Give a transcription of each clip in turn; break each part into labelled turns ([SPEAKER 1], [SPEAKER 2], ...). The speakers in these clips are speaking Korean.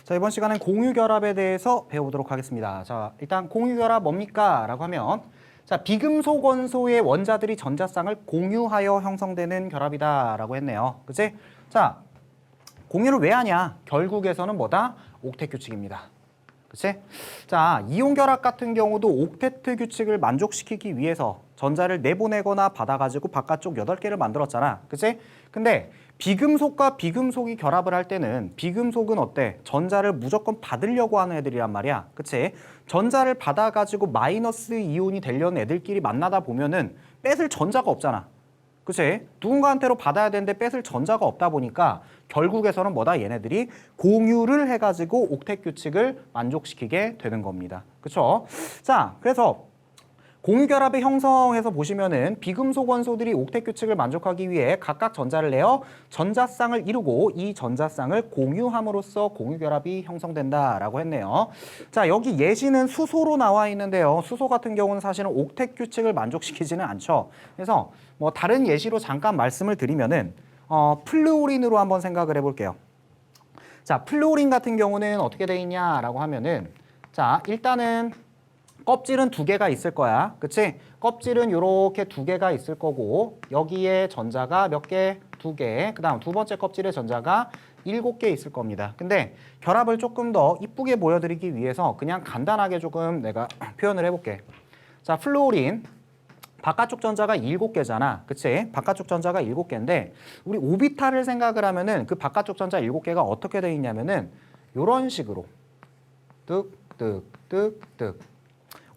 [SPEAKER 1] 자, 이번 시간엔 공유결합에 대해서 배워보도록 하겠습니다. 자, 일단 공유결합 뭡니까? 라고 하면 자, 비금속 원소의 원자들이 전자쌍을 공유하여 형성되는 결합이다 라고 했네요. 그치? 자, 공유를 왜 하냐? 결국에서는 뭐다? 옥텟 규칙입니다. 그치? 자, 이온결합 같은 경우도 옥테트 규칙을 만족시키기 위해서 전자를 내보내거나 받아가지고 바깥쪽 8개를 만들었잖아. 그치? 근데 비금속과 비금속이 결합을 할 때는 비금속은 어때? 전자를 무조건 받으려고 하는 애들이란 말이야. 그치? 전자를 받아가지고 마이너스 이온이 되려는 애들끼리 만나다 보면은 뺏을 전자가 없잖아. 그치? 누군가한테로 받아야 되는데 뺏을 전자가 없다 보니까 결국에서는 뭐다? 얘네들이 공유를 해가지고 옥텟 규칙을 만족시키게 되는 겁니다. 그쵸? 자, 그래서 공유결합의 형성에서 보시면은 비금속 원소들이 옥텟 규칙을 만족하기 위해 각각 전자를 내어 전자쌍을 이루고 이 전자쌍을 공유함으로써 공유결합이 형성된다라고 했네요. 자, 여기 예시는 수소로 나와 있는데요. 수소 같은 경우는 사실은 옥텟 규칙을 만족시키지는 않죠. 그래서 뭐 다른 예시로 잠깐 말씀을 드리면은 플루오린으로 한번 생각을 해볼게요. 자, 플루오린 같은 경우는 어떻게 돼 있냐라고 하면은 자, 일단은 껍질은 2개가 있을 거야. 그치? 껍질은 이렇게 2개가 있을 거고 여기에 전자가 몇 개? 2개. 그 다음 두 번째 껍질에 전자가 7개 있을 겁니다. 근데 결합을 조금 더 이쁘게 보여드리기 위해서 그냥 간단하게 조금 내가 표현을 해볼게. 자, 플루오린 바깥쪽 전자가 7개잖아. 그치? 바깥쪽 전자가 7개인데 우리 오비탈을 생각을 하면은 그 바깥쪽 전자 7개가 어떻게 돼 있냐면은 이런 식으로 뜩뜩뜩뜩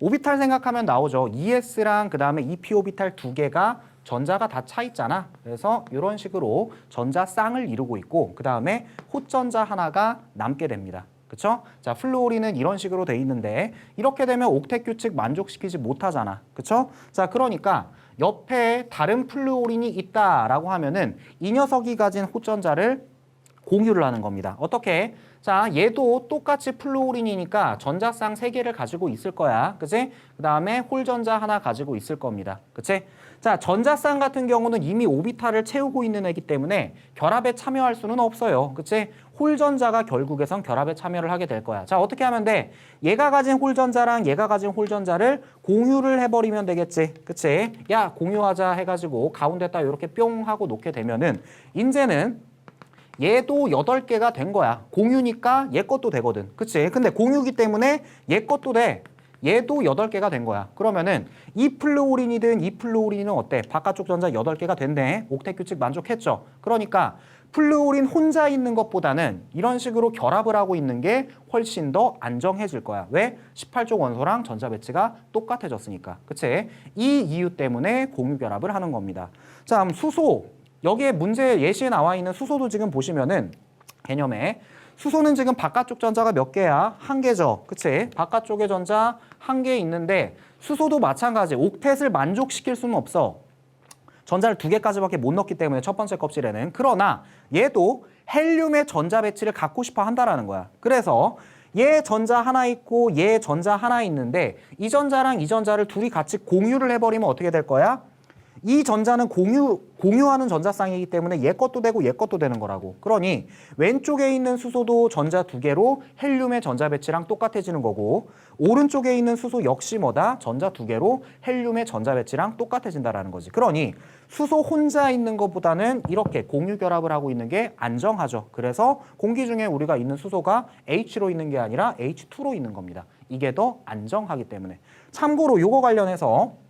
[SPEAKER 1] 오비탈 생각하면 나오죠. ES랑 그 다음에 EP 오비탈 2개가 전자가 다 차 있잖아. 그래서 이런 식으로 전자쌍을 이루고 있고 그 다음에 헛전자 하나가 남게 됩니다. 그쵸? 자, 플루오린은 이런 식으로 돼 있는데 이렇게 되면 옥텟 규칙 만족시키지 못하잖아. 그쵸? 자, 그러니까 옆에 다른 플루오린이 있다라고 하면은 이 녀석이 가진 헛전자를 공유를 하는 겁니다. 어떻게? 자, 얘도 똑같이 플루오린이니까 전자쌍 3개를 가지고 있을 거야. 그치? 그 다음에 홀전자 하나 가지고 있을 겁니다. 그치? 자, 전자쌍 같은 경우는 이미 오비탈을 채우고 있는 애기 때문에 결합에 참여할 수는 없어요. 그치? 홀전자가 결국에선 결합에 참여를 하게 될 거야. 자, 어떻게 하면 돼? 얘가 가진 홀전자랑 얘가 가진 홀전자를 공유를 해버리면 되겠지. 그치? 야, 공유하자 해가지고 가운데다 이렇게 뿅 하고 놓게 되면은 이제는 얘도 8개가 된 거야. 공유니까 얘 것도 되거든. 그치? 근데 공유기 때문에 얘 것도 돼. 얘도 8개가 된 거야. 그러면은 이 플루오린이든 이 플루오린은 어때? 바깥쪽 전자 8개가 됐네. 옥텟 규칙 만족했죠? 그러니까 플루오린 혼자 있는 것보다는 이런 식으로 결합을 하고 있는 게 훨씬 더 안정해질 거야. 왜? 18쪽 원소랑 전자 배치가 똑같아졌으니까. 그치? 이 이유 때문에 공유 결합을 하는 겁니다. 자, 그럼 수소. 여기에 문제 예시에 나와 있는 수소도 지금 보시면은 개념에 수소는 지금 바깥쪽 전자가 몇 개야? 1개죠. 그치? 바깥쪽에 전자 1개 있는데 수소도 마찬가지. 옥텟을 만족시킬 수는 없어. 전자를 2개까지밖에 못 넣기 때문에 첫 번째 껍질에는. 그러나 얘도 헬륨의 전자 배치를 갖고 싶어 한다라는 거야. 그래서 얘 전자 하나 있고 얘 전자 하나 있는데 이 전자랑 이 전자를 둘이 같이 공유를 해버리면 어떻게 될 거야? 이 전자는 공유하는 전자쌍이기 때문에 얘 것도 되고 얘 것도 되는 거라고. 그러니 왼쪽에 있는 수소도 전자 2개로 헬륨의 전자 배치랑 똑같아지는 거고 오른쪽에 있는 수소 역시 뭐다? 전자 2개로 헬륨의 전자 배치랑 똑같아진다라는 거지. 그러니 수소 혼자 있는 것보다는 이렇게 공유 결합을 하고 있는 게 안정하죠. 그래서 공기 중에 우리가 있는 수소가 H로 있는 게 아니라 H2로 있는 겁니다. 이게 더 안정하기 때문에. 참고로 요거 관련해서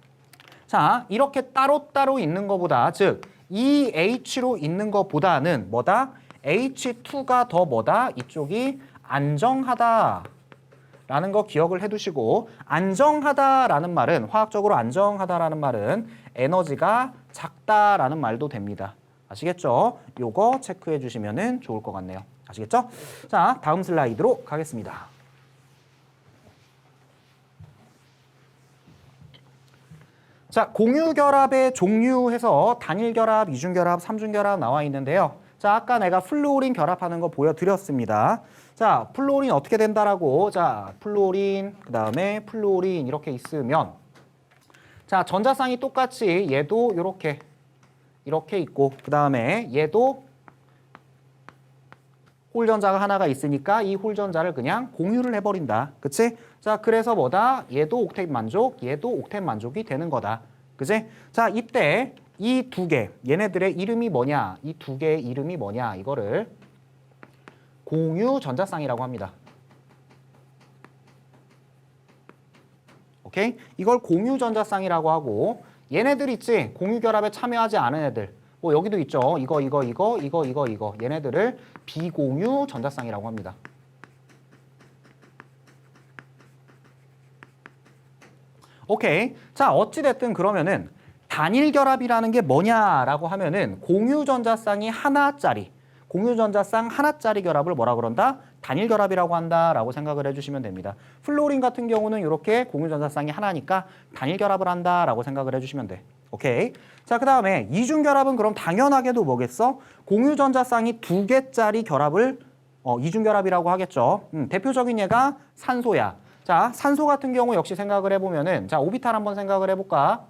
[SPEAKER 1] 자, 이렇게 따로따로 있는 것보다 즉 이 H로 있는 것보다는 뭐다? H2가 더 뭐다? 이쪽이 안정하다 라는 거 기억을 해두시고 안정하다라는 말은 화학적으로 안정하다라는 말은 에너지가 작다라는 말도 됩니다. 아시겠죠? 요거 체크해 주시면 좋을 것 같네요. 아시겠죠? 자, 다음 슬라이드로 가겠습니다. 자, 공유결합의 종류해서 단일결합, 이중결합, 삼중결합 나와 있는데요. 자, 아까 내가 플루오린 결합하는 거 보여드렸습니다. 자, 플루오린 어떻게 된다라고. 자, 플루오린, 그 다음에 플루오린 이렇게 있으면 자, 전자쌍이 똑같이 얘도 이렇게 있고 그 다음에 얘도 홀전자가 하나가 있으니까 이 홀전자를 그냥 공유를 해버린다. 그치? 자, 그래서 뭐다? 얘도 옥텟 만족, 얘도 옥텟 만족이 되는 거다. 그치? 자, 이때 이 두 개, 얘네들의 이름이 뭐냐? 이 두 개의 이름이 뭐냐? 이거를 공유 전자쌍이라고 합니다. 오케이? 이걸 공유 전자쌍이라고 하고 얘네들 있지? 공유 결합에 참여하지 않은 애들. 뭐 여기도 있죠. 이거. 얘네들을 비공유 전자쌍이라고 합니다. 오케이. 자, 어찌됐든 그러면은 단일 결합이라는 게 뭐냐라고 하면은 공유 전자쌍이 하나짜리, 공유 전자쌍 하나짜리 결합을 뭐라 그런다? 단일 결합이라고 한다라고 생각을 해주시면 됩니다. 플로린 같은 경우는 이렇게 공유 전자쌍이 하나니까 단일 결합을 한다라고 생각을 해주시면 돼. 오케이. 자, 그 다음에 이중 결합은 그럼 당연하게도 뭐겠어? 공유 전자쌍이 두 개짜리 결합을 이중 결합이라고 하겠죠. 대표적인 예가 산소야. 자, 산소 같은 경우 역시 생각을 해보면은 자, 오비탈 한번 생각을 해볼까?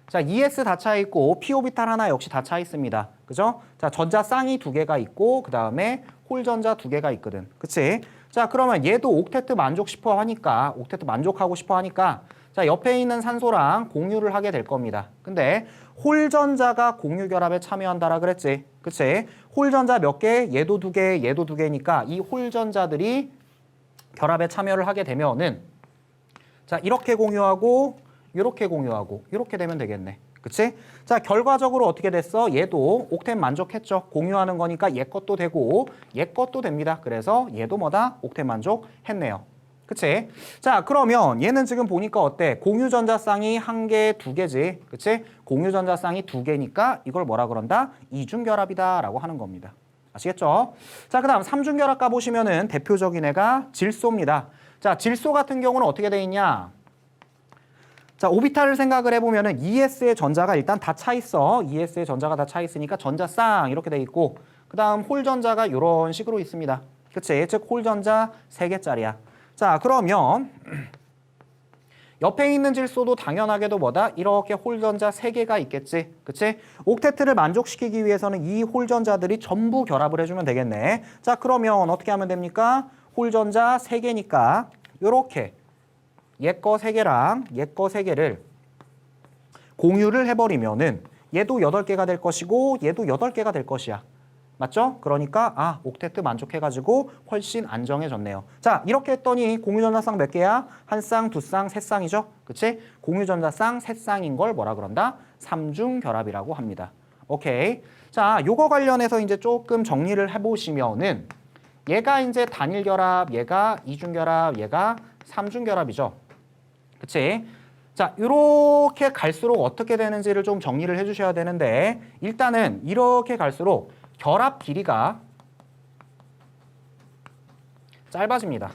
[SPEAKER 1] 자, ES 다 차 있고 p 오비탈 하나 역시 다 차 있습니다. 그죠? 자, 전자 쌍이 두 개가 있고 그 다음에 홀전자 두 개가 있거든. 그치? 자, 그러면 얘도 옥테트 만족하고 싶어 하니까 자, 옆에 있는 산소랑 공유를 하게 될 겁니다. 근데 홀전자가 공유 결합에 참여한다라 그랬지. 그치? 홀전자 몇 개? 얘도 두 개, 얘도 두 개니까 이 홀전자들이 결합에 참여를 하게 되면은 자, 이렇게 공유하고 이렇게 공유하고 이렇게 되면 되겠네. 그치? 자, 결과적으로 어떻게 됐어? 얘도 옥텟 만족했죠. 공유하는 거니까 얘 것도 되고 얘 것도 됩니다. 그래서 얘도 뭐다? 옥텟 만족했네요. 그치? 자, 그러면 얘는 지금 보니까 어때? 공유 전자쌍이 한 개, 두 개지. 그치? 공유 전자쌍이 두 개니까 이걸 뭐라 그런다? 이중 결합이다 라고 하는 겁니다. 아시겠죠? 자, 그 다음 삼중 결합 가보시면은 대표적인 애가 질소입니다. 자, 질소 같은 경우는 어떻게 돼 있냐? 자, 오비탈을 생각을 해보면은 ES의 전자가 일단 다 차 있어. ES의 전자가 다 차 있으니까 전자쌍 이렇게 돼 있고 그 다음 홀전자가 이런 식으로 있습니다. 그치? 즉 홀전자 3개짜리야. 자, 그러면 옆에 있는 질소도 당연하게도 뭐다? 이렇게 홀전자 3개가 있겠지. 그치? 옥테트를 만족시키기 위해서는 이 홀전자들이 전부 결합을 해주면 되겠네. 자, 그러면 어떻게 하면 됩니까? 홀전자 3개니까 이렇게 얘 거 3개랑 얘 거 3개를 공유를 해버리면은 얘도 8개가 될 것이고 얘도 8개가 될 것이야. 맞죠? 그러니까 옥테트 만족해가지고 훨씬 안정해졌네요. 자, 이렇게 했더니 공유전자쌍 몇 개야? 한 쌍, 두 쌍, 세 쌍이죠? 그치? 공유전자쌍 세 쌍인 걸 뭐라 그런다? 삼중 결합이라고 합니다. 오케이. 자, 요거 관련해서 이제 조금 정리를 해보시면은 얘가 이제 단일 결합, 얘가 이중 결합, 얘가 삼중 결합이죠. 그치? 자, 이렇게 갈수록 어떻게 되는지를 좀 정리를 해주셔야 되는데 일단은 이렇게 갈수록 결합 길이가 짧아집니다.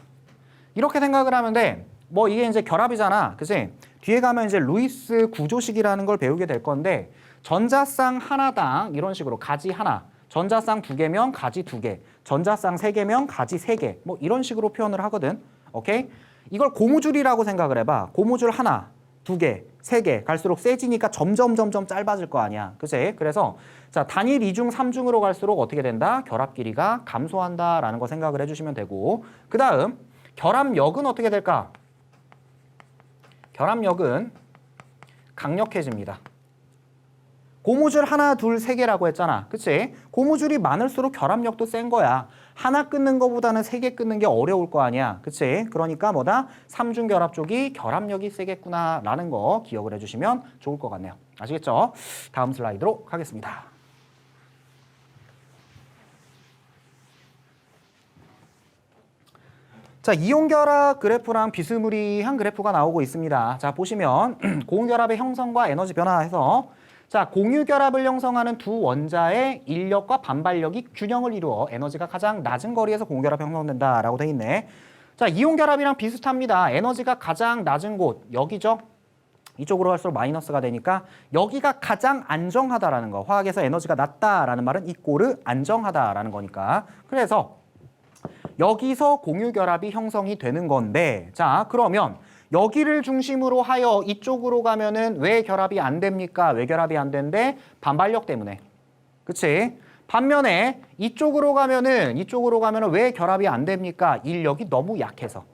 [SPEAKER 1] 이렇게 생각을 하면 돼. 뭐 이게 이제 결합이잖아. 그치? 뒤에 가면 이제 루이스 구조식이라는 걸 배우게 될 건데 전자쌍 하나당 이런 식으로 가지 하나, 전자쌍 2개면 가지 2개, 전자쌍 3개면 가지 3개 뭐 이런 식으로 표현을 하거든. 오케이? 이걸 고무줄이라고 생각을 해봐. 고무줄 하나, 2개, 3개 갈수록 세지니까 점점 짧아질 거 아니야. 그치? 그래서 자, 단일, 이중, 삼중으로 갈수록 어떻게 된다? 결합 길이가 감소한다라는 거 생각을 해주시면 되고 그 다음 결합력은 어떻게 될까? 결합력은 강력해집니다. 고무줄 하나, 둘, 3개라고 했잖아. 그치? 고무줄이 많을수록 결합력도 센 거야. 하나 끊는 거보다는 3개 끊는 게 어려울 거 아니야. 그치? 그러니까 뭐다? 삼중 결합 쪽이 결합력이 세겠구나 라는 거 기억을 해주시면 좋을 것 같네요. 아시겠죠? 다음 슬라이드로 가겠습니다. 자, 이온결합 그래프랑 비스무리한 그래프가 나오고 있습니다. 자, 보시면 고온결합의 형성과 에너지 변화해서 자, 공유결합을 형성하는 두 원자의 인력과 반발력이 균형을 이루어 에너지가 가장 낮은 거리에서 공유결합이 형성된다라고 돼 있네. 자, 이온결합이랑 비슷합니다. 에너지가 가장 낮은 곳 여기죠. 이쪽으로 갈수록 마이너스가 되니까 여기가 가장 안정하다라는 거. 화학에서 에너지가 낮다라는 말은 이꼬르 안정하다라는 거니까. 그래서 여기서 공유결합이 형성이 되는 건데 자, 그러면 여기를 중심으로 하여 이쪽으로 가면은 왜 결합이 안 됩니까? 왜 결합이 안 된대? 반발력 때문에. 그치? 반면에 이쪽으로 가면은 왜 결합이 안 됩니까? 인력이 너무 약해서.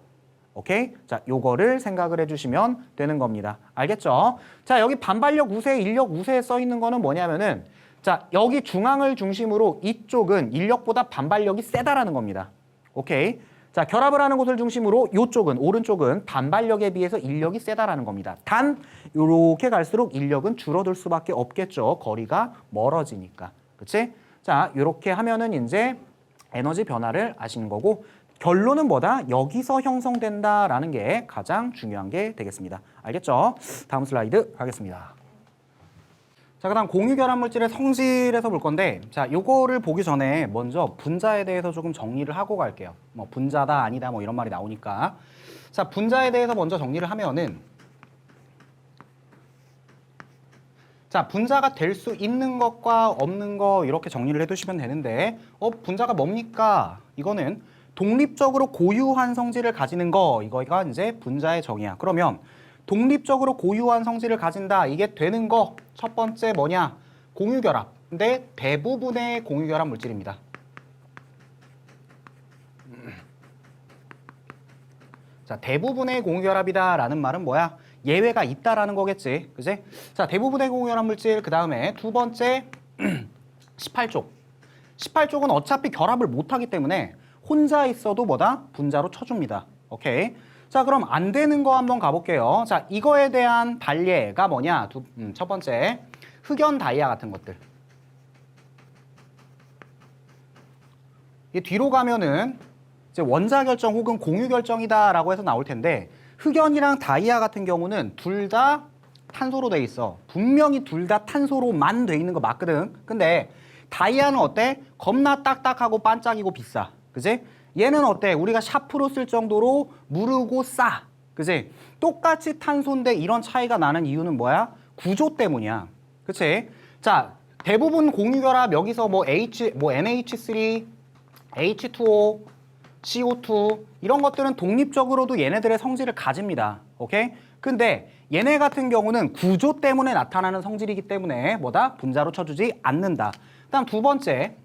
[SPEAKER 1] 오케이? 자, 요거를 생각을 해주시면 되는 겁니다. 알겠죠? 자, 여기 반발력 우세, 인력 우세에 써 있는 거는 뭐냐면은 자, 여기 중앙을 중심으로 이쪽은 인력보다 반발력이 세다라는 겁니다. 오케이? 자, 결합을 하는 곳을 중심으로 이쪽은 오른쪽은 반발력에 비해서 인력이 세다라는 겁니다. 단 요렇게 갈수록 인력은 줄어들 수밖에 없겠죠. 거리가 멀어지니까. 그치? 자, 요렇게 하면은 이제 에너지 변화를 아시는 거고 결론은 뭐다? 여기서 형성된다라는 게 가장 중요한 게 되겠습니다. 알겠죠? 다음 슬라이드 가겠습니다. 자, 그다음 공유결합 물질의 성질에서 볼 건데, 자, 요거를 보기 전에 먼저 분자에 대해서 조금 정리를 하고 갈게요. 뭐 분자다 아니다 뭐 이런 말이 나오니까. 자, 분자에 대해서 먼저 정리를 하면은, 자, 분자가 될 수 있는 것과 없는 거 이렇게 정리를 해두시면 되는데, 분자가 뭡니까? 이거는 독립적으로 고유한 성질을 가지는 거, 이거가 이제 분자의 정의야. 그러면 독립적으로 고유한 성질을 가진다. 이게 되는 거 첫 번째 뭐냐? 공유결합. 근데 대부분의 공유결합 물질입니다. 자, 대부분의 공유결합이다라는 말은 뭐야? 예외가 있다라는 거겠지. 그지? 자, 대부분의 공유결합 물질. 그 다음에 두 번째 18쪽. 18쪽은 어차피 결합을 못하기 때문에 혼자 있어도 뭐다? 분자로 쳐줍니다. 오케이. 자, 그럼 안 되는 거 한번 가볼게요. 자, 이거에 대한 반례가 뭐냐? 첫 번째, 흑연 다이아 같은 것들. 이 뒤로 가면은 이제 원자 결정 혹은 공유 결정이다라고 해서 나올 텐데 흑연이랑 다이아 같은 경우는 둘 다 탄소로 돼 있어. 분명히 둘 다 탄소로만 돼 있는 거 맞거든. 근데 다이아는 어때? 겁나 딱딱하고 반짝이고 비싸. 그지? 얘는 어때? 우리가 샤프로 쓸 정도로 무르고 싸. 그지? 똑같이 탄소인데 이런 차이가 나는 이유는 뭐야? 구조 때문이야. 그치? 자, 대부분 공유결합 여기서 뭐 NH3, H2O, CO2 이런 것들은 독립적으로도 얘네들의 성질을 가집니다. 오케이? 근데 얘네 같은 경우는 구조 때문에 나타나는 성질이기 때문에 뭐다? 분자로 쳐주지 않는다. 그다음 두 번째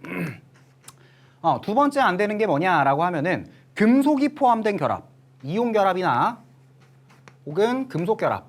[SPEAKER 1] 두 번째 안 되는 게 뭐냐라고 하면은 금속이 포함된 결합, 이온 결합이나 혹은 금속 결합.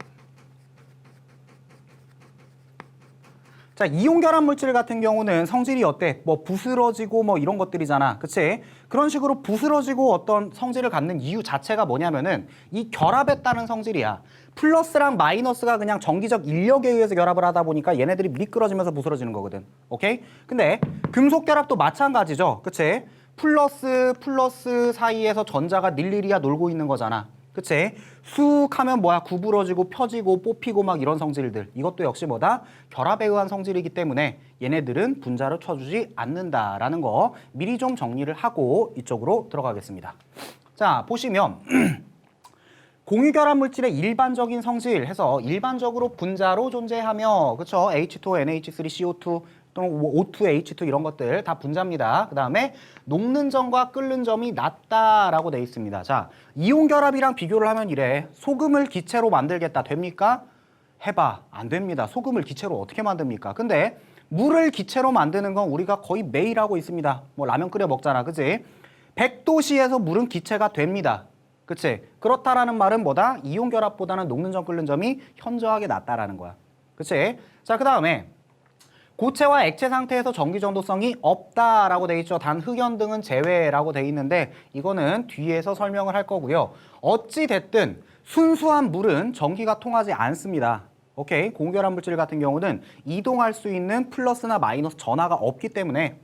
[SPEAKER 1] 자, 이온 결합 물질 같은 경우는 성질이 어때? 뭐 부스러지고 뭐 이런 것들이잖아. 그치? 그런 식으로 부스러지고 어떤 성질을 갖는 이유 자체가 뭐냐면은 이 결합에 따른 성질이야. 플러스랑 마이너스가 그냥 정기적 인력에 의해서 결합을 하다 보니까 얘네들이 미끄러지면서 부스러지는 거거든. 오케이? 근데 금속 결합도 마찬가지죠. 그치? 플러스 사이에서 전자가 일일이야 놀고 있는 거잖아. 그치? 쑥 하면 뭐야? 구부러지고 펴지고 뽑히고 막 이런 성질들. 이것도 역시 뭐다? 결합에 의한 성질이기 때문에 얘네들은 분자로 쳐주지 않는다라는 거 미리 좀 정리를 하고 이쪽으로 들어가겠습니다. 자, 보시면 공유결합 물질의 일반적인 성질 해서 일반적으로 분자로 존재하며 그쵸? H2O, NH3, CO2 또는 O2, H2 이런 것들 다 분자입니다. 그 다음에 녹는 점과 끓는 점이 낮다라고 돼 있습니다. 자, 이온 결합이랑 비교를 하면 이래. 소금을 기체로 만들겠다. 됩니까? 해봐. 안 됩니다. 소금을 기체로 어떻게 만듭니까? 근데 물을 기체로 만드는 건 우리가 거의 매일 하고 있습니다. 뭐 라면 끓여 먹잖아. 그치? 100도씨에서 물은 기체가 됩니다. 그치? 그렇다라는 말은 뭐다? 이온 결합보다는 녹는 점, 끓는 점이 현저하게 낮다라는 거야. 그치? 자, 그 다음에 고체와 액체 상태에서 전기 전도성이 없다라고 돼 있죠. 단 흑연 등은 제외라고 돼 있는데 이거는 뒤에서 설명을 할 거고요. 어찌 됐든 순수한 물은 전기가 통하지 않습니다. 오케이? 공유결합 물질 같은 경우는 이동할 수 있는 플러스나 마이너스 전하가 없기 때문에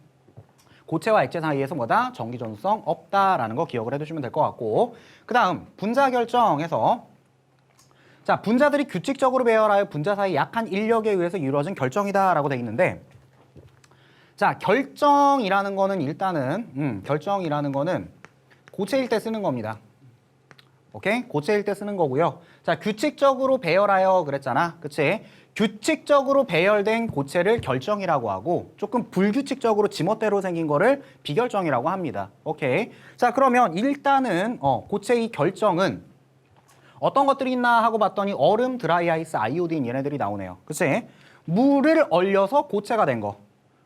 [SPEAKER 1] 고체와 액체 사이에서 뭐다? 전기 전도성 없다라는 거 기억을 해두시면 될 것 같고 그 다음 분자 결정에서 자, 분자들이 규칙적으로 배열하여 분자 사이 약한 인력에 의해서 이루어진 결정이다라고 돼 있는데 자, 결정이라는 거는 일단은 결정이라는 거는 고체일 때 쓰는 겁니다. 오케이? 고체일 때 쓰는 거고요. 자, 규칙적으로 배열하여 그랬잖아. 그치? 규칙적으로 배열된 고체를 결정이라고 하고 조금 불규칙적으로 지멋대로 생긴 거를 비결정이라고 합니다. 오케이? 자, 그러면 일단은 고체의 결정은 어떤 것들이 있나 하고 봤더니 얼음, 드라이 아이스, 아이오딘 얘네들이 나오네요. 그치? 물을 얼려서 고체가 된 거.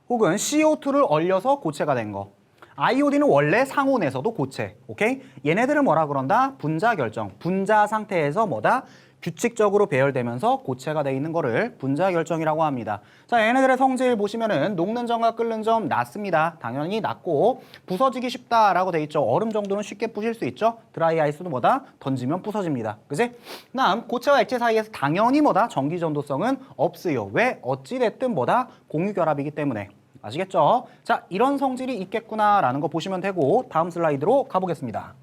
[SPEAKER 1] 혹은 CO2를 얼려서 고체가 된 거. 아이오딘은 원래 상온에서도 고체. 오케이? 얘네들을 뭐라 그런다? 분자 결정. 분자 상태에서 뭐다? 규칙적으로 배열되면서 고체가 돼 있는 거를 분자 결정이라고 합니다. 자, 얘네들의 성질 보시면은 녹는 점과 끓는 점 낮습니다. 당연히 낮고 부서지기 쉽다라고 돼 있죠. 얼음 정도는 쉽게 부실 수 있죠. 드라이 아이스도 뭐다? 던지면 부서집니다. 그지? 다음 고체와 액체 사이에서 당연히 뭐다? 전기 전도성은 없어요. 왜? 어찌 됐든 뭐다? 공유 결합이기 때문에. 아시겠죠? 자, 이런 성질이 있겠구나라는 거 보시면 되고 다음 슬라이드로 가보겠습니다.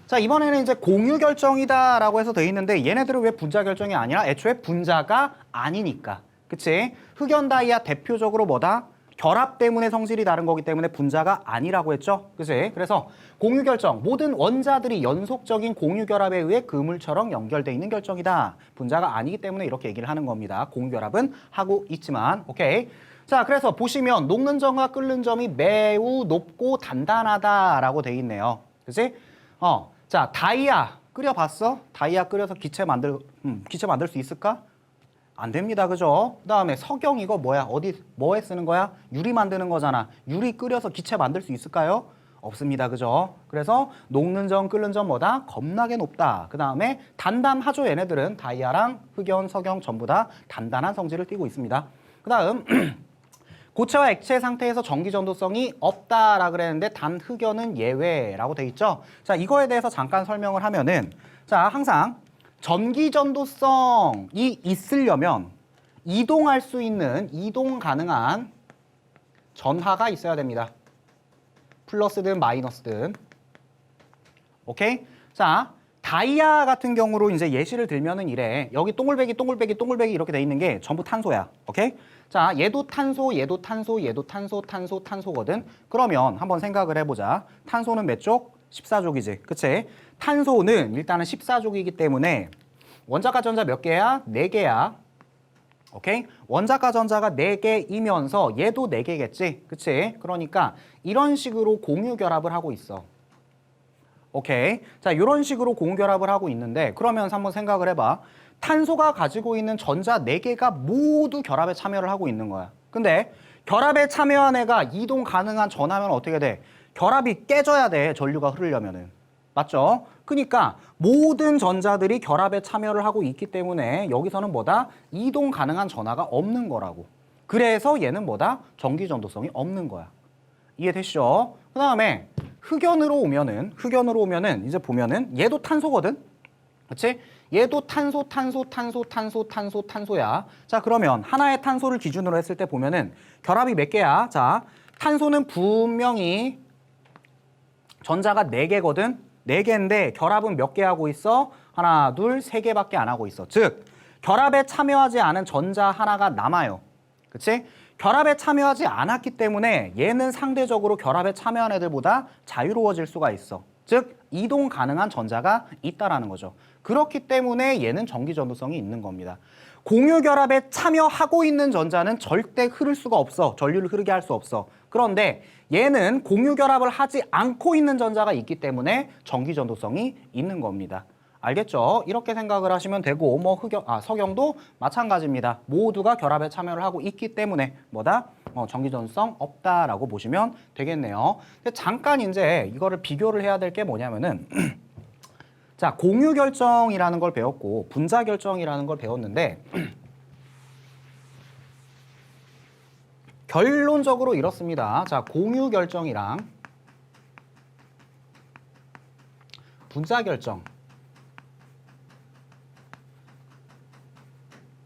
[SPEAKER 1] 자, 이번에는 이제 공유 결정이다라고 해서 돼 있는데 얘네들은 왜 분자 결정이 아니라 애초에 분자가 아니니까. 그치? 흑연 다이아 대표적으로 뭐다? 결합 때문에 성질이 다른 거기 때문에 분자가 아니라고 했죠. 그치? 그래서 공유 결정, 모든 원자들이 연속적인 공유 결합에 의해 그물처럼 연결돼 있는 결정이다. 분자가 아니기 때문에 이렇게 얘기를 하는 겁니다. 공유 결합은 하고 있지만. 오케이. 자, 그래서 보시면 녹는 점과 끓는 점이 매우 높고 단단하다라고 돼 있네요. 그치? 자, 다이아 끓여봤어? 다이아 끓여서 기체 만들 수 있을까? 안 됩니다. 그죠? 그다음에 석영 이거 뭐야? 뭐에 쓰는 거야? 유리 만드는 거잖아. 유리 끓여서 기체 만들 수 있을까요? 없습니다. 그죠? 그래서 녹는 점, 끓는 점 뭐다? 겁나게 높다. 그다음에 단단하죠. 얘네들은 다이아랑 흑연, 석영 전부 다 단단한 성질을 띠고 있습니다. 그다음 고체와 액체 상태에서 전기 전도성이 없다라 그랬는데 단 흑연은 예외라고 돼 있죠. 자, 이거에 대해서 잠깐 설명을 하면은 자, 항상 전기 전도성이 있으려면 이동할 수 있는 이동 가능한 전하가 있어야 됩니다. 플러스든 마이너스든. 오케이? 자, 다이아 같은 경우로 이제 예시를 들면은 이래. 여기 동글배기 이렇게 돼 있는 게 전부 탄소야. 오케이? 자, 얘도 탄소, 얘도 탄소, 얘도 탄소, 탄소거든. 그러면 한번 생각을 해보자. 탄소는 몇 쪽? 14족이지. 그치? 탄소는 일단은 14족이기 때문에 원자과 전자 몇 개야? 4개야. 오케이? 원자과 전자가 4개이면서 얘도 4개겠지. 그치? 그러니까 이런 식으로 공유 결합을 하고 있어. 오케이. 자, 이런 식으로 공유 결합을 하고 있는데 그러면서 한번 생각을 해봐. 탄소가 가지고 있는 전자 4개가 모두 결합에 참여를 하고 있는 거야. 근데 결합에 참여한 애가 이동 가능한 전하면 어떻게 돼? 결합이 깨져야 돼. 전류가 흐르려면은. 맞죠? 그러니까 모든 전자들이 결합에 참여를 하고 있기 때문에 여기서는 뭐다? 이동 가능한 전하가 없는 거라고. 그래서 얘는 뭐다? 전기 전도성이 없는 거야. 이해되시죠? 그 다음에 흑연으로 오면은 이제 보면은 얘도 탄소거든? 그치? 얘도 탄소야. 자, 그러면 하나의 탄소를 기준으로 했을 때 보면은 결합이 몇 개야? 자, 탄소는 분명히 전자가 4개거든? 4개인데 결합은 몇 개 하고 있어? 하나, 둘, 3개밖에 안 하고 있어. 즉, 결합에 참여하지 않은 전자 하나가 남아요. 그치? 결합에 참여하지 않았기 때문에 얘는 상대적으로 결합에 참여한 애들보다 자유로워질 수가 있어. 즉, 이동 가능한 전자가 있다라는 거죠. 그렇기 때문에 얘는 전기 전도성이 있는 겁니다. 공유 결합에 참여하고 있는 전자는 절대 흐를 수가 없어. 전류를 흐르게 할 수 없어. 그런데 얘는 공유 결합을 하지 않고 있는 전자가 있기 때문에 전기 전도성이 있는 겁니다. 알겠죠? 이렇게 생각을 하시면 되고 뭐 석영도 마찬가지입니다. 모두가 결합에 참여를 하고 있기 때문에 뭐다? 전기 전도성 없다라고 보시면 되겠네요. 근데 잠깐 이제 이거를 비교를 해야 될 게 뭐냐면은 자, 공유 결정이라는 걸 배웠고 분자 결정이라는 걸 배웠는데 결론적으로 이렇습니다. 자, 공유 결정이랑 분자 결정.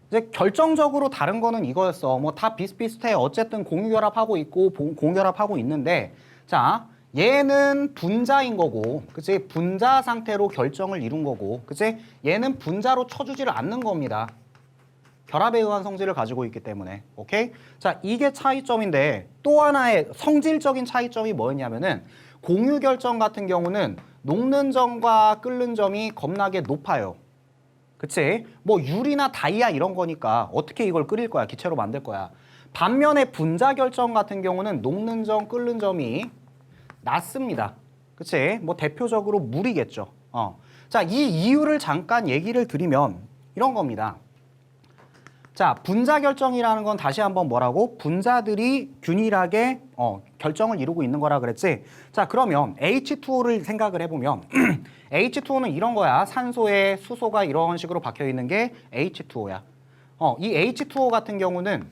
[SPEAKER 1] 이제 결정적으로 다른 거는 이거였어. 뭐 다 비슷비슷해. 어쨌든 공유 결합하고 있고 공유 결합하고 있는데 자, 얘는 분자인 거고, 그치? 분자 상태로 결정을 이룬 거고, 그치? 얘는 분자로 쳐주지를 않는 겁니다. 결합에 의한 성질을 가지고 있기 때문에. 오케이? 자, 이게 차이점인데 또 하나의 성질적인 차이점이 뭐였냐면은 공유 결정 같은 경우는 녹는 점과 끓는 점이 겁나게 높아요. 그치? 뭐 유리나 다이아 이런 거니까 어떻게 이걸 끓일 거야? 기체로 만들 거야. 반면에 분자 결정 같은 경우는 녹는 점, 끓는 점이 낮습니다. 그치? 뭐 대표적으로 물이겠죠. 자, 이 이유를 잠깐 얘기를 드리면 이런 겁니다. 자, 분자 결정이라는 건 다시 한번 뭐라고? 분자들이 균일하게 결정을 이루고 있는 거라 그랬지? 자, 그러면 H2O를 생각을 해보면 H2O는 이런 거야. 산소에 수소가 이런 식으로 박혀 있는 게 H2O야. 이 H2O 같은 경우는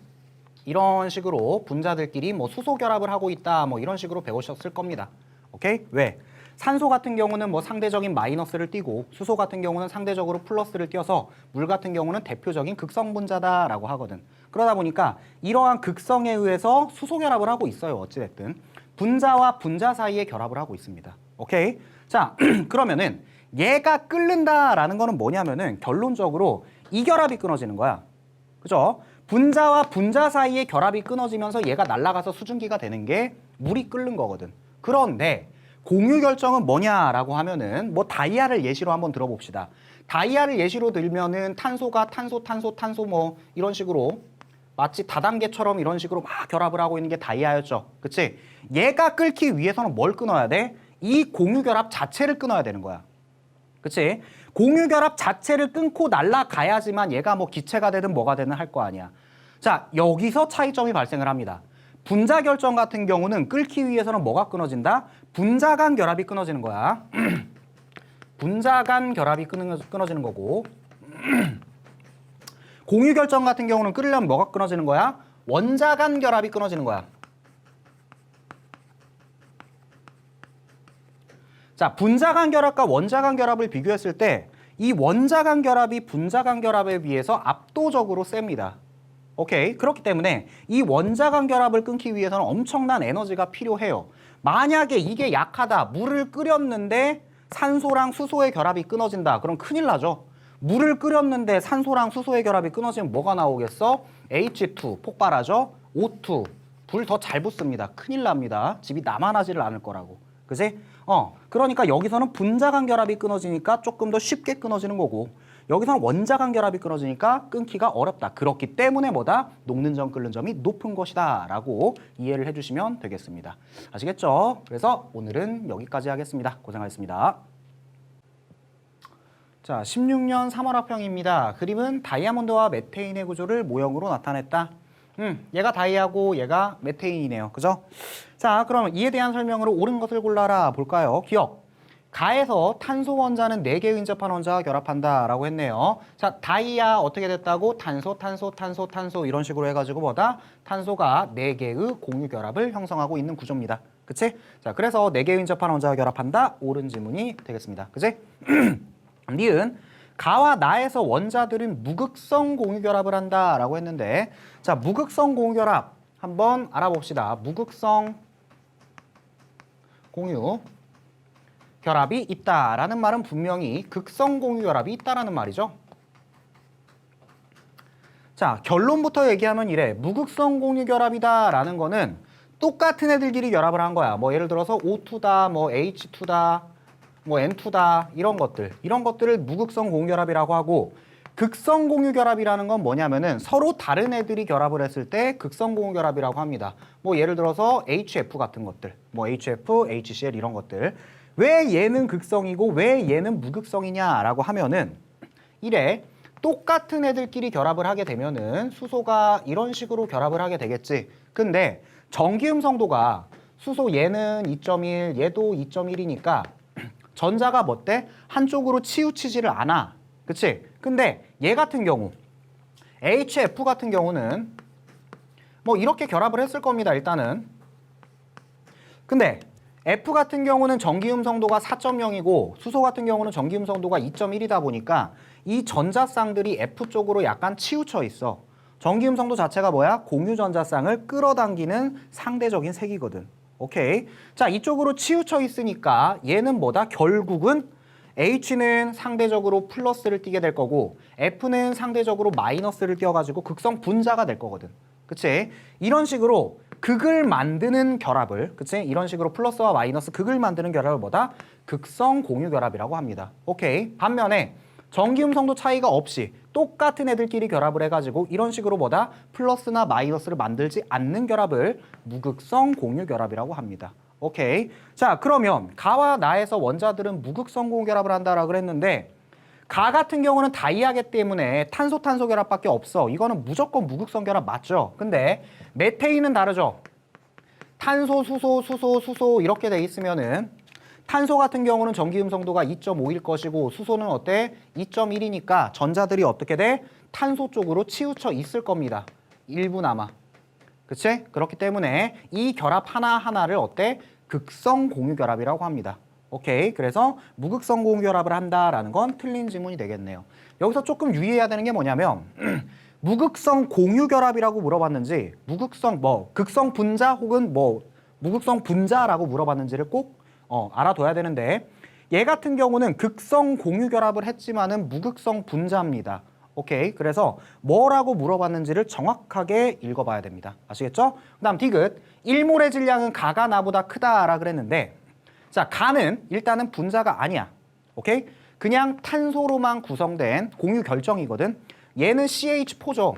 [SPEAKER 1] 이런 식으로 분자들끼리 뭐 수소 결합을 하고 있다 뭐 이런 식으로 배우셨을 겁니다. 오케이? 왜? 산소 같은 경우는 뭐 상대적인 마이너스를 띠고 수소 같은 경우는 상대적으로 플러스를 띄어서 물 같은 경우는 대표적인 극성 분자다라고 하거든. 그러다 보니까 이러한 극성에 의해서 수소 결합을 하고 있어요. 어찌됐든 분자와 분자 사이에 결합을 하고 있습니다. 오케이? 자, 그러면은 얘가 끓는다라는 거는 뭐냐면은 결론적으로 이 결합이 끊어지는 거야. 그죠? 분자와 분자 사이의 결합이 끊어지면서 얘가 날아가서 수증기가 되는 게 물이 끓는 거거든. 그런데 공유 결정은 뭐냐라고 하면은 뭐 다이아를 예시로 한번 들어봅시다. 다이아를 예시로 들면은 탄소가 탄소 뭐 이런 식으로 마치 다단계처럼 이런 식으로 막 결합을 하고 있는 게 다이아였죠. 그치? 얘가 끓기 위해서는 뭘 끊어야 돼? 이 공유 결합 자체를 끊어야 되는 거야. 그치? 공유 결합 자체를 끊고 날아가야지만 얘가 뭐 기체가 되든 뭐가 되든 할 거 아니야. 자, 여기서 차이점이 발생을 합니다. 분자 결정 같은 경우는 끓기 위해서는 뭐가 끊어진다? 분자 간 결합이 끊어지는 거야. 분자 간 결합이 끊어지는 거고 공유 결정 같은 경우는 끓이려면 뭐가 끊어지는 거야? 원자 간 결합이 끊어지는 거야. 자, 분자 간 결합과 원자 간 결합을 비교했을 때 이 원자 간 결합이 분자 간 결합에 비해서 압도적으로 셉니다. 오케이? 그렇기 때문에 이 원자 간 결합을 끊기 위해서는 엄청난 에너지가 필요해요. 만약에 이게 약하다, 물을 끓였는데 산소랑 수소의 결합이 끊어진다. 그럼 큰일 나죠. 물을 끓였는데 산소랑 수소의 결합이 끊어지면 뭐가 나오겠어? H2 폭발하죠. O2 불 더 잘 붙습니다. 큰일 납니다. 집이 남아나지를 않을 거라고. 그지? 그러니까 여기서는 분자 간 결합이 끊어지니까 조금 더 쉽게 끊어지는 거고 여기서는 원자 간 결합이 끊어지니까 끊기가 어렵다. 그렇기 때문에 뭐다? 녹는 점, 끓는 점이 높은 것이다 라고 이해를 해주시면 되겠습니다. 아시겠죠? 그래서 오늘은 여기까지 하겠습니다. 고생하셨습니다. 자, 16년 3월 학평입니다. 그림은 다이아몬드와 메테인의 구조를 모형으로 나타냈다. 얘가 다이아고 얘가 메테인이네요. 그죠? 자, 그럼 이에 대한 설명으로 옳은 것을 골라라 볼까요? 기억. 가에서 탄소 원자는 4개의 인접한 원자와 결합한다 라고 했네요. 자, 다이아 어떻게 됐다고? 탄소 이런 식으로 해가지고 뭐다? 탄소가 4개의 공유 결합을 형성하고 있는 구조입니다. 그치? 자, 그래서 4개의 인접한 원자와 결합한다. 옳은 지문이 되겠습니다. 그치? 니은 가와 나에서 원자들은 무극성 공유 결합을 한다 라고 했는데 자, 무극성 공유 결합 한번 알아봅시다. 무극성 공유 결합이 있다라는 말은 분명히 극성 공유 결합이 있다라는 말이죠. 자, 결론부터 얘기하면 이래. 무극성 공유 결합이다라는 거는 똑같은 애들끼리 결합을 한 거야. 뭐 예를 들어서 O2다, 뭐 H2다, 뭐 N2다 이런 것들을 무극성 공유 결합이라고 하고 극성 공유 결합이라는 건 뭐냐면은 서로 다른 애들이 결합을 했을 때 극성 공유 결합이라고 합니다. 뭐 예를 들어서 HF 같은 것들, 뭐 HF, HCl 이런 것들. 왜 얘는 극성이고 왜 얘는 무극성이냐라고 하면은 이래 똑같은 애들끼리 결합을 하게 되면은 수소가 이런 식으로 결합을 하게 되겠지. 근데 전기음성도가 수소 얘는 2.1, 얘도 2.1이니까 전자가 뭐대? 한쪽으로 치우치지를 않아. 그치? 근데 얘 같은 경우 HF 같은 경우는 뭐 이렇게 결합을 했을 겁니다. 일단은. 근데 F 같은 경우는 전기음성도가 4.0이고 수소 같은 경우는 전기음성도가 2.1이다 보니까 이 전자쌍들이 F 쪽으로 약간 치우쳐 있어. 전기음성도 자체가 뭐야? 공유 전자쌍을 끌어당기는 상대적인 색이거든. 오케이. 자, 이쪽으로 치우쳐 있으니까 얘는 뭐다? 결국은 H는 상대적으로 플러스를 띠게 될 거고 F는 상대적으로 마이너스를 띄어가지고 극성 분자가 될 거거든. 그치? 이런 식으로 극을 만드는 결합을, 그치? 이런 식으로 플러스와 마이너스 극을 만드는 결합을 뭐다? 극성 공유 결합이라고 합니다. 오케이. 반면에 전기음성도 차이가 없이 똑같은 애들끼리 결합을 해가지고 이런 식으로 뭐다? 플러스나 마이너스를 만들지 않는 결합을 무극성 공유 결합이라고 합니다. 오케이. 자, 그러면 가와 나에서 원자들은 무극성 공유 결합을 한다라고 그랬는데 가 같은 경우는 다이아기 때문에 탄소-탄소 결합밖에 없어. 이거는 무조건 무극성 결합 맞죠? 근데 메테인은 다르죠? 탄소, 수소, 수소, 수소 이렇게 돼 있으면은 탄소 같은 경우는 전기음성도가 2.5일 것이고 수소는 어때? 2.1이니까 전자들이 어떻게 돼? 탄소 쪽으로 치우쳐 있을 겁니다. 일부나마. 그치? 그렇기 때문에 이 결합 하나하나를 어때? 극성 공유결합이라고 합니다. 오케이. 그래서 무극성 공유결합을 한다라는 건 틀린 지문이 되겠네요. 여기서 조금 유의해야 되는 게 뭐냐면 무극성 공유결합이라고 물어봤는지 무극성 극성 분자 혹은 무극성 분자라고 물어봤는지를 꼭 알아둬야 되는데 얘 같은 경우는 극성 공유결합을 했지만은 무극성 분자입니다. 오케이. 그래서 뭐라고 물어봤는지를 정확하게 읽어봐야 됩니다. 아시겠죠? 그 다음 디귿 1몰의 질량은 가가 나보다 크다라 그랬는데 자, 가는 일단은 분자가 아니야. 오케이? 그냥 탄소로만 구성된 공유 결정이거든. 얘는 CH4죠.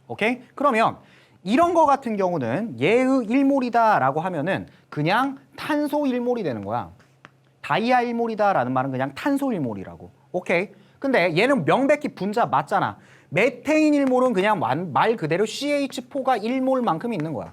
[SPEAKER 1] 오케이? 그러면 이런 거 같은 경우는 얘의 1몰이다라고 하면은 그냥 탄소 1몰이 되는 거야. 다이아 1몰이다라는 말은 그냥 탄소 1몰이라고. 오케이? 근데 얘는 명백히 분자 맞잖아. 메테인 1몰은 그냥 말 그대로 CH4가 1몰만큼 있는 거야.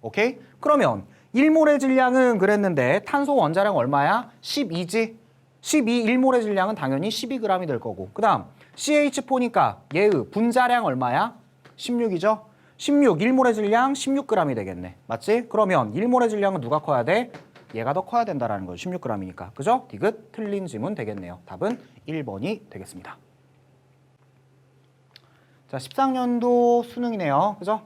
[SPEAKER 1] 오케이? 그러면 1몰의 질량은 그랬는데 탄소 원자량 얼마야? 12지? 12, 1몰의 질량은 당연히 12g이 될 거고. 그 다음 CH4니까 얘의 분자량 얼마야? 16이죠? 16, 1몰의 질량 16g이 되겠네. 맞지? 그러면 1몰의 질량은 누가 커야 돼? 얘가 더 커야 된다는 거죠. 16g이니까. 그죠? 디귿 틀린 지문 되겠네요. 답은 1번이 되겠습니다. 자, 13년도 수능이네요. 그죠?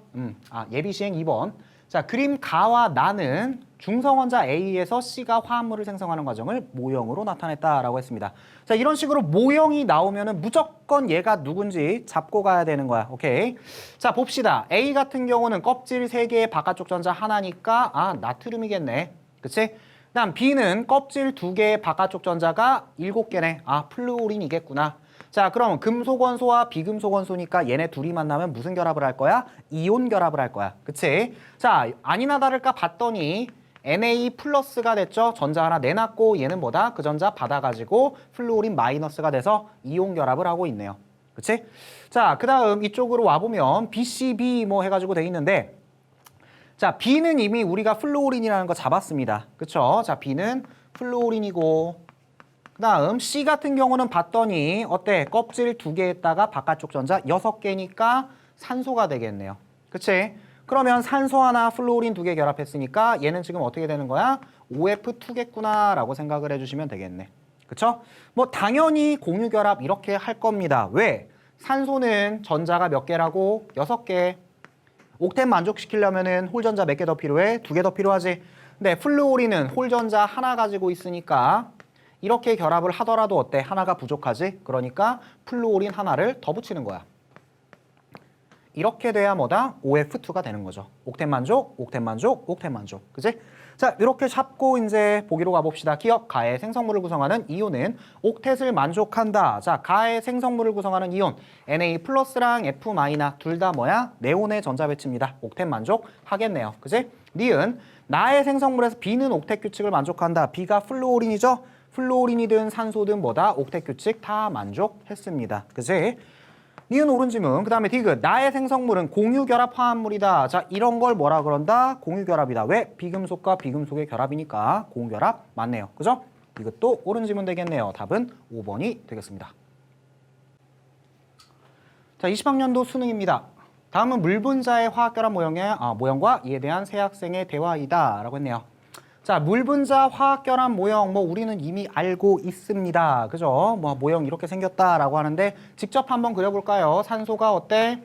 [SPEAKER 1] 예비 시행 2번. 자, 그림 가와 나는 중성원자 A에서 C가 화합물을 생성하는 과정을 모형으로 나타냈다라고 했습니다. 자, 이런 식으로 모형이 나오면은 무조건 얘가 누군지 잡고 가야 되는 거야. 오케이. 자, 봅시다. A 같은 경우는 껍질 3개의 바깥쪽 전자 하나니까 나트륨이겠네. 그치? 그다음 B는 껍질 2개의 바깥쪽 전자가 7개네. 플루오린이겠구나. 자, 그럼 금속 원소와 비금속 원소니까 얘네 둘이 만나면 무슨 결합을 할 거야? 이온 결합을 할 거야. 그치? 자, 아니나 다를까 봤더니 Na 플러스가 됐죠? 전자 하나 내놨고 얘는 뭐다? 그 전자 받아가지고 플루오린 마이너스가 돼서 이온 결합을 하고 있네요. 그치? 자, 그 다음 이쪽으로 와보면 BCB 해가지고 돼 있는데 자, B는 이미 우리가 플루오린이라는 거 잡았습니다. 그쵸? 자, B는 플루오린이고 그 다음 C 같은 경우는 봤더니 어때? 껍질 2개에다가 바깥쪽 전자 6개니까 산소가 되겠네요. 그치? 그러면 산소 하나 플루오린 2개 결합했으니까 얘는 지금 어떻게 되는 거야? OF2겠구나 라고 생각을 해주시면 되겠네. 그쵸? 당연히 공유결합 이렇게 할 겁니다. 왜? 산소는 전자가 몇 개라고? 6개. 옥텐 만족시키려면은 홀전자 몇 개 더 필요해? 2개 더 필요하지. 근데 플루오린은 홀전자 하나 가지고 있으니까 이렇게 결합을 하더라도 어때? 하나가 부족하지? 그러니까 플루오린 하나를 더 붙이는 거야. 이렇게 돼야 뭐다? OF2가 되는 거죠. 옥텐 만족, 옥텐 만족, 옥텐 만족. 그지? 자, 이렇게 잡고 이제 보기로 가봅시다. 기억, 가의 생성물을 구성하는 이온은 옥텟을 만족한다. 자, 가의 생성물을 구성하는 이온 Na 플러스랑 F 마이너 둘 다 뭐야? 네온의 전자 배치입니다. 옥텟 만족 하겠네요. 그지? 니은 나의 생성물에서 B는 옥텟 규칙을 만족한다. B가 플루오린이죠? 플루오린이든 산소든 뭐다? 옥텟 규칙 다 만족했습니다. 그지? 니은 옳은 지문. 그 다음에 디귿. 나의 생성물은 공유결합 화합물이다. 자, 이런 걸 뭐라 그런다? 공유결합이다. 왜? 비금속과 비금속의 결합이니까 공유결합 맞네요. 그죠? 이것도 옳은 지문 되겠네요. 답은 5번이 되겠습니다. 자, 20학년도 수능입니다. 다음은 물분자의 화학결합 모형과 이에 대한 새 학생의 대화이다 라고 했네요. 자, 물분자 화학결합 모형 우리는 이미 알고 있습니다. 그죠? 모형 이렇게 생겼다라고 하는데 직접 한번 그려볼까요? 산소가 어때?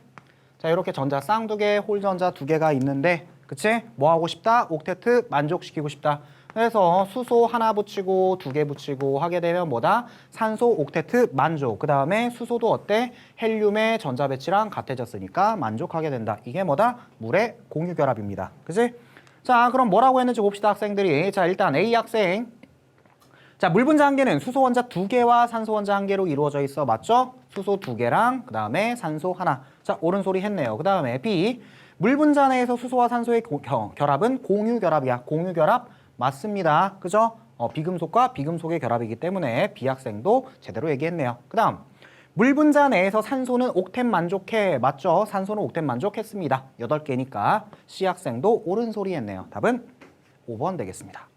[SPEAKER 1] 자, 이렇게 전자 쌍두개, 홀전자 2개가 있는데 그치? 뭐 하고 싶다? 옥텟 만족시키고 싶다. 그래서 수소 하나 붙이고 2개 붙이고 하게 되면 뭐다? 산소 옥텟 만족. 그 다음에 수소도 어때? 헬륨의 전자 배치랑 같아졌으니까 만족하게 된다. 이게 뭐다? 물의 공유결합입니다. 그치? 자, 그럼 뭐라고 했는지 봅시다, 학생들이. 자, 일단 A 학생. 자, 물분자 한 개는 수소 원자 2개와 산소 원자 1개로 이루어져 있어. 맞죠? 수소 2개랑 그 다음에 산소 하나. 자, 옳은 소리 했네요. 그 다음에 B. 물분자 내에서 수소와 산소의 결합은 공유결합이야. 공유결합 맞습니다. 그죠? 비금속과 비금속의 결합이기 때문에 B학생도 제대로 얘기했네요. 그 다음 물 분자 내에서 산소는 옥텐 만족해. 맞죠? 산소는 옥텐 만족했습니다. 8개니까 C학생도 옳은 소리 했네요. 답은 5번 되겠습니다.